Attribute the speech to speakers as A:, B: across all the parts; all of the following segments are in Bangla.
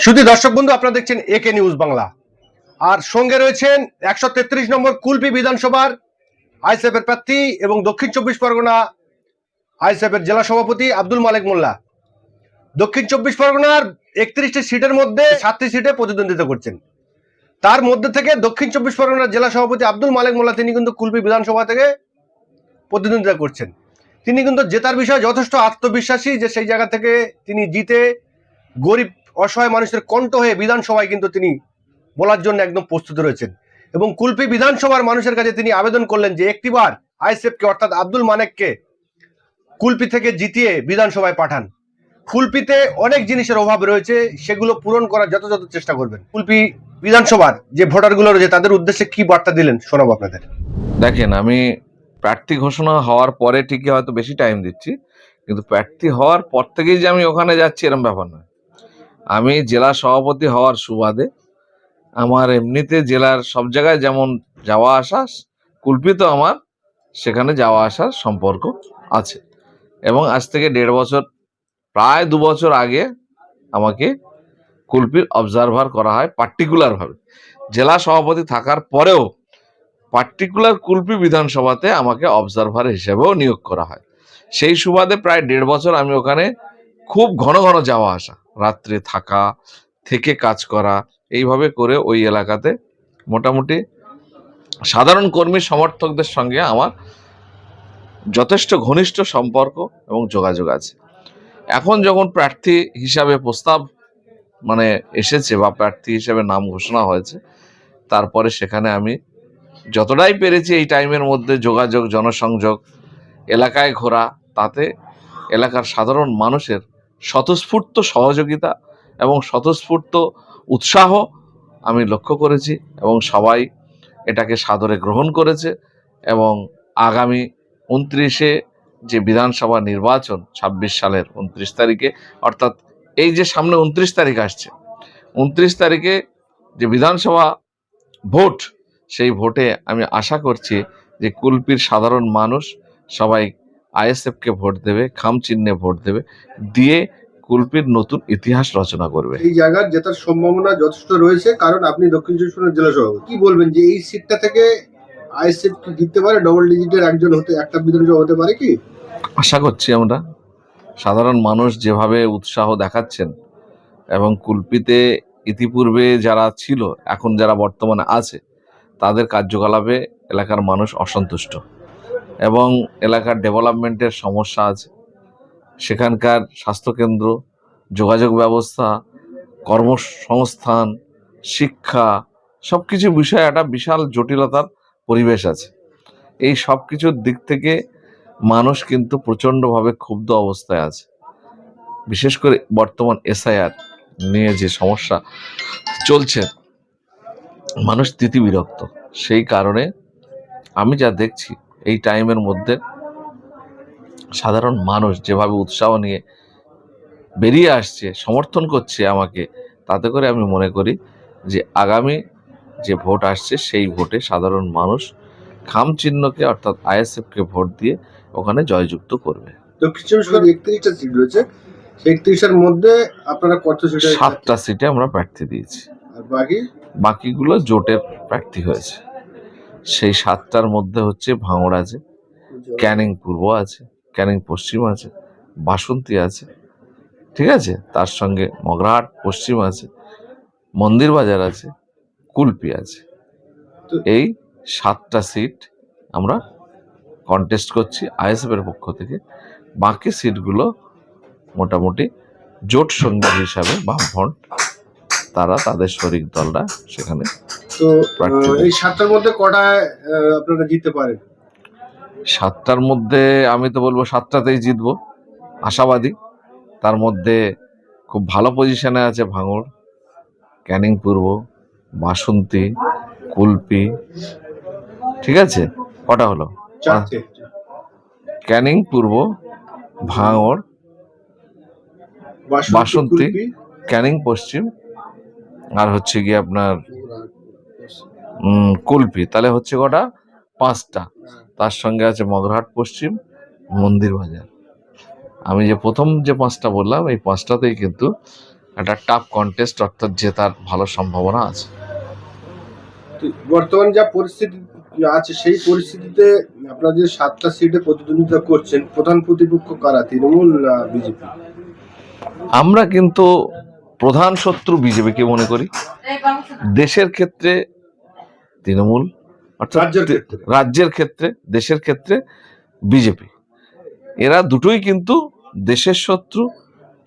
A: শুধু দর্শক বন্ধু, আপনারা দেখছেন একে নিউজ বাংলা। আর সঙ্গে রয়েছেন 133 নম্বর কুলপি বিধানসভার আইএসএফের প্রার্থী এবং দক্ষিণ 24 পরগনা আইএসএফের জেলা সভাপতি আব্দুল মালেক মোল্লা। দক্ষিণ 24 পরগনার 31টি সিটের মধ্যে 7টি সিটে প্রতিদ্বন্দ্বিতা করছেন। তার মধ্যে থেকে দক্ষিণ 24 পরগনার জেলা সভাপতি আব্দুল মালেক মোল্লা তিনি কিন্তু কুলপি বিধানসভা থেকে প্রতিদ্বন্দ্বিতা করছেন। তিনি কিন্তু জেতার বিষয়ে যথেষ্ট আত্মবিশ্বাসী যে সেই জায়গা থেকে তিনি জিতে গরিব অসহায় মানুষের কণ্ঠ হয়ে বিধানসভায় কিন্তু তিনি বলার জন্য একদম প্রস্তুত রয়েছেন। এবং কুলপি বিধানসভার মানুষের কাছে তিনি আবেদন করলেন যে একটিবার আইএসএফকে অর্থাৎ আব্দুল মালেককে কুলপি থেকে জিতিয়ে বিধানসভায় পাঠান। কুলপিতে অনেক জিনিসের অভাব রয়েছে, সেগুলো পূরণ করার যথাযথ চেষ্টা করবেন। কুলপি বিধানসভার যে ভোটারগুলো রয়েছে তাদের উদ্দেশ্যে কি বার্তা দিলেন শোনাবো আপনাদের।
B: দেখেন, আমি প্রার্থী ঘোষণা হওয়ার পরে ঠিকই হয়তো বেশি টাইম দিচ্ছি, কিন্তু প্রার্থী হওয়ার পর থেকেই যে আমি ওখানে যাচ্ছি এরকম ব্যাপার নয়। আমি জেলা সভাপতি হওয়ার সুবাদে আমার এমনিতে জেলার সব জায়গায় যেমন যাওয়া আসা, কুলপিতেও আমার সেখানে যাওয়া আসার সম্পর্ক আছে। এবং আজ থেকে 1.5 বছর, প্রায় 2 বছর আগে আমাকে কুলপির অবজারভার করা হয় পার্টিকুলারভাবে। জেলা সভাপতি থাকার পরেও পার্টিকুলার কুলপি বিধানসভাতে আমাকে অবজারভার হিসেবেও নিয়োগ করা হয়। সেই সুবাদে প্রায় 1.5 বছর আমি ওখানে খুব ঘন ঘন যাওয়া আসা, রাত্রে থাকা, থেকে কাজ করা, এইভাবে করে ওই এলাকাতে মোটামুটি সাধারণ কর্মী সমর্থকদের সঙ্গে আমার যথেষ্ট ঘনিষ্ঠ সম্পর্ক এবং যোগাযোগ আছে। এখন যখন প্রার্থী হিসাবে প্রস্তাব এসেছে বা প্রার্থী হিসেবে নাম ঘোষণা হয়েছে, তারপরে সেখানে আমি যতটাই পেরেছি এই টাইমের মধ্যে যোগাযোগ, জনসংযোগ, এলাকায় ঘোরা, তাতে এলাকার সাধারণ মানুষের স্বতঃস্ফূর্ত সহযোগিতা এবং স্বতঃস্ফূর্ত উৎসাহ আমি লক্ষ্য করেছি এবং সবাই এটাকে সাদরে গ্রহণ করেছে। এবং আগামী 29-এ যে বিধানসভা নির্বাচন 26 সালের 29 তারিখে, অর্থাৎ এই যে সামনে 29 তারিখ আসছে, 29 তারিখে যে বিধানসভা ভোট, সেই ভোটে আমি আশা করছি যে কুলপির সাধারণ মানুষ সবাই আইএসএফকে ভোট দেবে, খাম চিহ্নে ভোট দেবে, দিয়ে কুলপির নতুন ইতিহাস রচনা করবে।
A: এই জায়গার জেতার সম্ভাবনা যথেষ্ট রয়েছে, কারণ আপনি দক্ষিণ 24 পরগনা জেলা সভাপতি। কি বলবেন যে এই সিটটা থেকে আইএসএফ কি জিততে পারে? ডবল ডিজিটের একজন হতে একটা বিধানসভা হতে পারে কি?
B: আশা করছি আমরা। সাধারণ মানুষ যেভাবে উৎসাহ দেখাচ্ছেন এবং কুলপিতে ইতিপূর্বে যারা ছিল, এখন যারা বর্তমানে আছে, তাদের কার্যকলাপে এলাকার মানুষ অসন্তুষ্ট এবং এলাকার ডেভেলপমেন্টের সমস্যা আছে। সেখানকার স্বাস্থ্যকেন্দ্র, যোগাযোগ ব্যবস্থা, কর্মসংস্থান, শিক্ষা, সব কিছু বিষয়ে একটা বিশাল জটিলতার পরিবেশ আছে। এই সব কিছুর দিক থেকে মানুষ কিন্তু প্রচণ্ডভাবে ক্ষুব্ধ অবস্থায় আছে। বিশেষ করে বর্তমান এসআইআর নিয়ে যে সমস্যা চলছে, মানুষ তিতিবিরক্ত। সেই কারণে আমি যা দেখছি এই টাইমের মধ্যে সাধারণ মানুষ যেভাবে উৎসাহ নিয়ে বেরিয়ে আসছে, সমর্থন করছে আমাকে, তাতে করে আমি মনে করি যে আগামী যে ভোট আসছে সেই ভোটে সাধারণ মানুষ খাম চিহ্নকে অর্থাৎ আইএসএফকে ভোট দিয়ে ওখানে জয়যুক্ত করবে।
A: দক্ষিণ 24 পরগনায় 31টা সিট রয়েছে, সেই 31-এর মধ্যে আপনারা কত সিটে?
B: 7টা সিটে আমরা প্রার্থী দিয়েছি,
A: আর
B: বাকিগুলো জোটের প্রার্থী হয়েছে। সেই 7টার মধ্যে হচ্ছে ভাঙড় আছে, ক্যানিং পূর্ব আছে, ক্যানিং পশ্চিম আছে, বাসন্তী আছে, ঠিক আছে, তার সঙ্গে মগরাহাট পশ্চিম আছে, মন্দির বাজার আছে, কুলপি আছে। এই 7টা সিট আমরা কন্টেস্ট করছি আইএসএফ এর পক্ষ থেকে। বাকি সিটগুলো মোটামুটি জোট সঙ্গী হিসাবে বামফ্রন্ট, তারা তাদের শরিক দলরা সেখানে।
A: তো এই 7টার মধ্যে কটায় আপনারা জিততে পারেন?
B: 7টার মধ্যে আমি তো বলবো 7টাতেই জিতবো, আশাবাদী। তার মধ্যে খুব ভালো পজিশনে আছে ভাঙড়, ক্যানিং পূর্ব, বাসন্তী, কুলপি, ঠিক আছে। কটা হলো? ক্যানিং পূর্ব, ভাঙড়, বাসন্তী, ক্যানিং পশ্চিম, আর হচ্ছে গিয়ে আপনার কুলপি। তাহলে হচ্ছে কটা? 5টা। তার সঙ্গে আছে মগরাহাট পশ্চিম, মন্দির বাজার। আমি যে প্রথম যে 5টা বললাম, এই 5টাতেই কিন্তু একটা টাফ কন্টেস্ট, অর্থাৎ জেতার ভালো সম্ভাবনা আছে।
A: তো বর্তমান যা পরিস্থিতি আছে সেই পরিস্থিতিতে আপনারা যে 7টা সিটে প্রতিদ্বন্দ্বিতা করছেন, প্রধান প্রতিপক্ষ কারা, তৃণমূল না বিজেপি?
B: আমরা কিন্তু প্রধান শত্রু বিজেপিকে মনে করি। দেশের ক্ষেত্রে তৃণমূল, অর্থাৎ রাজ্যের ক্ষেত্রে, দেশের ক্ষেত্রে বিজেপি। এরা দুটোই কিন্তু দেশের শত্রু,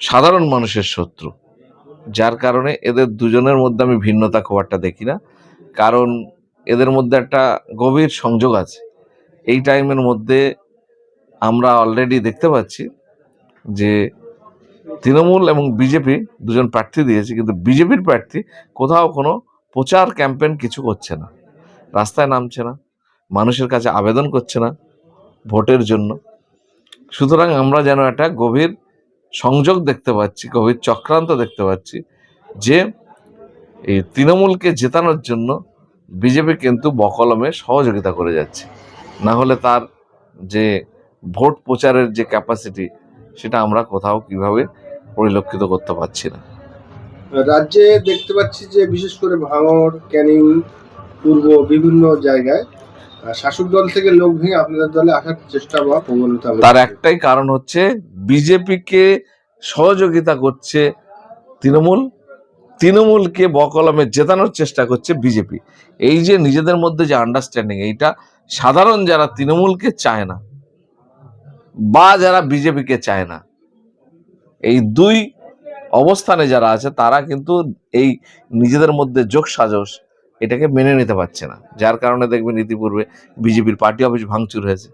B: সাধারণ মানুষের শত্রু। যার কারণে এদের দুজনের মধ্যে আমি ভিন্নতা খুব একটা দেখি না, কারণ এদের মধ্যে একটা গভীর সংযোগ আছে। এই টাইমের মধ্যে আমরা অলরেডি দেখতে পাচ্ছি যে তৃণমূল এবং বিজেপি দুজন প্রার্থী দিয়েছে, কিন্তু বিজেপির প্রার্থী কোথাও কোনো প্রচার ক্যাম্পেইন কিছু করছে না, রাস্তায় নামছে না, মানুষের কাছে আবেদন করছে না ভোটের জন্য। সুতরাং আমরা যেন একটা গভীর সংযোগ দেখতে পাচ্ছি, গভীর চক্রান্ত দেখতে পাচ্ছি যে এই তৃণমূলকে জেতানোর জন্য বিজেপি কিন্তু বকলমে সহযোগিতা করে যাচ্ছে। না হলে তার যে ভোট প্রচারের যে ক্যাপাসিটি, সেটা আমরা কোথাও কিভাবে পরিলক্ষিত করতে পারছি না।
A: রাজ্যে দেখতে পাচ্ছি যে বিশেষ করে ভাঙড়, ক্যানিং, পূর্ব বিভিন্ন জায়গায় শাসক দল থেকে লোক ভেঙে আপনাদের দলে আসার চেষ্টা বা প্রবণতা।
B: তার একটাই কারণ হচ্ছে বিজেপিকে সহযোগিতা করছে তৃণমূল, তৃণমূলকে বকলমে জেতানোর চেষ্টা করছে বিজেপি। এই যে নিজেদের মধ্যে যে আন্ডারস্ট্যান্ডিং, এইটা সাধারণ যারা তৃণমূলকে চায় না বা যারা বিজেপিকে চায় না, এই দুই অবস্থানে যারা আছে তারা কিন্তু এই নিজেদের মধ্যে যোগসাজশ এটাকে মেনে নিতে পারছে না। যার কারণে দেখবেন ইতিপূর্বে বিজেপির পার্টি অফিস ভাঙচুর হয়েছে।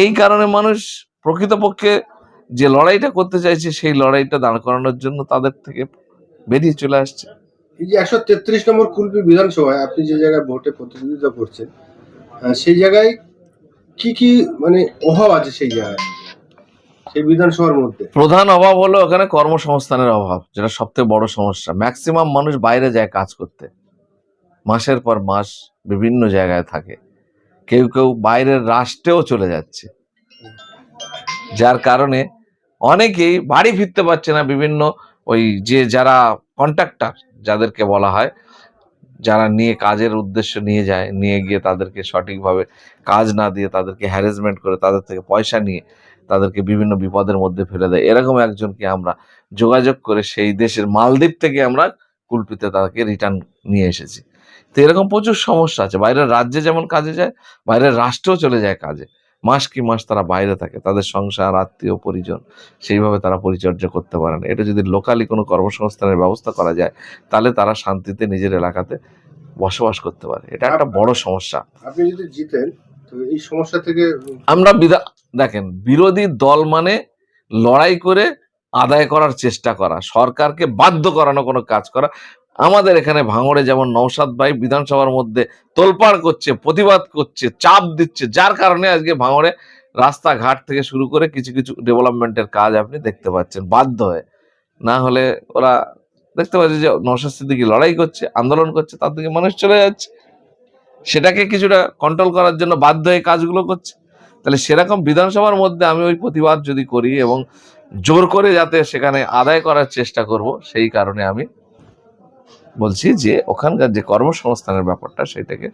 B: এই কারণে মানুষ প্রকৃতপক্ষে যে লড়াইটা করতে চাইছে সেই লড়াইটা দাঁড় করানোর জন্য তাদের থেকে বেরিয়ে চলে আসছে।
A: এই যে 133 নম্বর কুলপি বিধানসভায় আপনি যে জায়গায় ভোটে প্রতিদ্বন্দ্বিতা করছেন, সেই জায়গায় কি কি মানে অভাব আছে সেই জায়গায়, সেই বিধানসভার মধ্যে?
B: প্রধান অভাব হলো ওখানে কর্মসংস্থানের অভাব, যেটা সবথেকে বড় সমস্যা। ম্যাক্সিমাম মানুষ বাইরে যায় কাজ করতে, মাসের পর মাস বিভিন্ন জায়গায় থাকে, কেউ কেউ বাইরের রাষ্ট্রেও চলে যাচ্ছে। যার কারণে অনেকেই বাড়ি ফিরতে পারছে না। বিভিন্ন ওই যে যারা কন্ট্রাক্টর যাদেরকে বলা হয়, যারা নিয়ে কাজের উদ্দেশ্য নিয়ে যায়, নিয়ে গিয়ে তাদেরকে সঠিকভাবে কাজ না দিয়ে তাদেরকে হ্যারাসমেন্ট করে তাদের থেকে পয়সা নিয়ে তাদেরকে বিভিন্ন বিপদের মধ্যে ফেলে দেয়। এরকম একজনকে আমরা যোগাযোগ করে সেই দেশের মালদ্বীপ থেকে আমরা কুলপিতে তাদেরকে রিটার্ন নিয়ে এসেছি। তো এরকম প্রচুর সমস্যা আছে। বাইরের রাজ্যে যেমন কাজে যায়, বাইরের রাষ্ট্রেও চলে যায় কাজে, মাস কি মাস তারা বাইরে থাকে, তাদের সংসার, আত্মীয় পরিজন সেইভাবে তারা পরিচর্যা করতে পারে না। এটা যদি লোকালি কোনো কর্মসংস্থানের ব্যবস্থা করা যায়, তাহলে তারা শান্তিতে নিজের এলাকাতে বসবাস করতে পারে। এটা একটা বড় সমস্যা।
A: আপনি যদি জিতেন তো এই সমস্যা থেকে
B: আমরা দেখেন, বিরোধী দল মানে লড়াই করে আদায় করার চেষ্টা করা, সরকারকে বাধ্য করানো কোনো কাজ করা। আমাদের এখানে ভাঙড়ে যেমন নওশাদ ভাই বিধানসভার মধ্যে তোলপাড় করছে, প্রতিবাদ করছে, চাপ দিচ্ছে, যার কারণে আজকে ভাঙড়ে রাস্তাঘাট থেকে শুরু করে কিছু কিছু ডেভেলপমেন্টের কাজ আপনি দেখতে পাচ্ছেন বাধ্য হয়ে। না হলে ওরা দেখতে পাচ্ছি যে নওশাদ সিদ্দিকী লড়াই করছে, আন্দোলন করছে, তার দিকে মানুষ চলে যাচ্ছে, সেটাকে কিছুটা কন্ট্রোল করার জন্য বাধ্য হয়ে কাজগুলো করছে। তাহলে সেরকম বিধানসভার মধ্যে আমি ওই প্রতিবাদ যদি করি এবং জোর করে যাতে সেখানে আদায় করার চেষ্টা করব, সেই কারণে আমি বলছি যে ওখানকার যে কর্মসংস্থানের ব্যাপারটা সেটাকে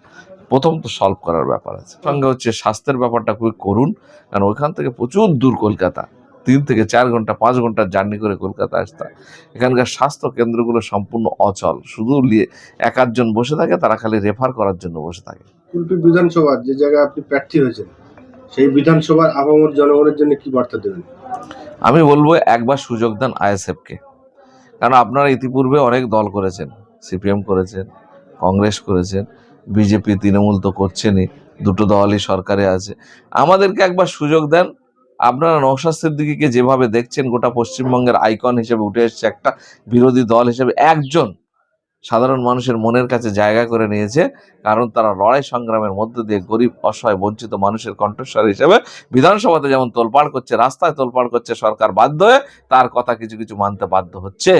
B: প্রথম তো সলভ করার ব্যাপার আছে। সঙ্গে হচ্ছে স্বাস্থ্যের ব্যাপারটা খুবই করুন, কারণ ওইখান থেকে প্রচুর দূর কলকাতা, 3 থেকে 4 ঘন্টা 5 ঘন্টার জার্নি করে কলকাতা আসতে হয়। এখানকার স্বাস্থ্য কেন্দ্রগুলো সম্পূর্ণ অচল, শুধু এক আধজন বসে থাকে, তারা খালি রেফার করার জন্য বসে থাকে।
A: কুলপি বিধানসভার যে জায়গায় আপনি প্রার্থী হয়েছেন, সেই বিধানসভার আপামর জনগণের জন্য কি বার্তা দেবেন?
B: আমি বলবো একবার সুযোগ দেন আইএসএফকে, কারণ আপনারা ইতিপূর্বে অনেক দল করেছেন, সিপিএম করেছেন, কংগ্রেস করেছেন, বিজেপি তৃণমূল তো করছেনই, দুটো দলই সরকারে আছে। আমাদেরকে একবার সুযোগ দেন। আপনারা নওশাদ সিদ্দিকীকে যেভাবে দেখছেন, গোটা পশ্চিমবঙ্গের আইকন হিসেবে উঠে এসছে, একটা বিরোধী দল হিসেবে একজন সাধারণ মানুষের মনের কাছে জায়গা করে নিয়েছে, কারণ তারা লড়াই সংগ্রামের মধ্য দিয়ে গরিব, অসহায়, বঞ্চিত মানুষের কণ্ঠস্বর হিসেবে বিধানসভাতে যেমন তোলপাড় করছে, রাস্তায় তোলপাড় করছে, সরকার বাধ্য হয়ে তার কথা কিছু কিছু মানতে বাধ্য হচ্ছে।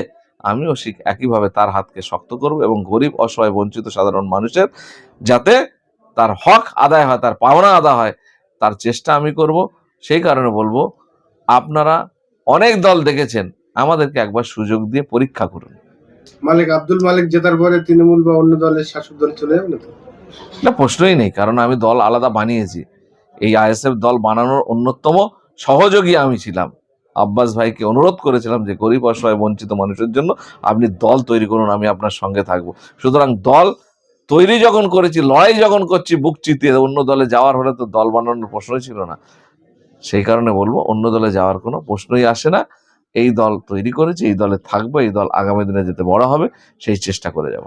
B: আমিও একইভাবে তার হাতকে শক্ত করব এবং গরিব, অসহায়, বঞ্চিত সাধারণ মানুষের যাতে তার হক আদায় হয়, তার পাওনা আদায় হয়, তার চেষ্টা আমি করব। সেই কারণে বলবো, আপনারা অনেক দল দেখেছেন, আমাদেরকে একবার সুযোগ দিয়ে পরীক্ষা করুন।
A: মালিক আব্দুল মালিক জেতার পরে তৃণমূল বা অন্য দলের শাসক দল চলে যাবে না তো?
B: এটা প্রশ্নই নেই, কারণ আমি দল আলাদা বানিয়েছি। এই আইএসএফ দল বানানোর অন্যতম সহযোগী আমি ছিলাম। আব্বাস ভাইকে অনুরোধ করেছিলাম যে গরিব অসহায় বঞ্চিত মানুষের জন্য আপনি দল তৈরি করুন, আমি আপনার সঙ্গে থাকবো। সুতরাং দল তৈরি যখন করেছি, লড়াই যখন করছি বুক চিতিয়ে, অন্য দলে যাওয়ার হলে তো দল বানানোর প্রশ্নই ছিল না। সেই কারণে বলবো, অন্য দলে যাওয়ার কোনো প্রশ্নই আসে না। এই দল তৈরি করেছি, এই দলে থাকবো, এই দল আগামী দিনে যেতে বড় হবে সেই চেষ্টা করে যাব।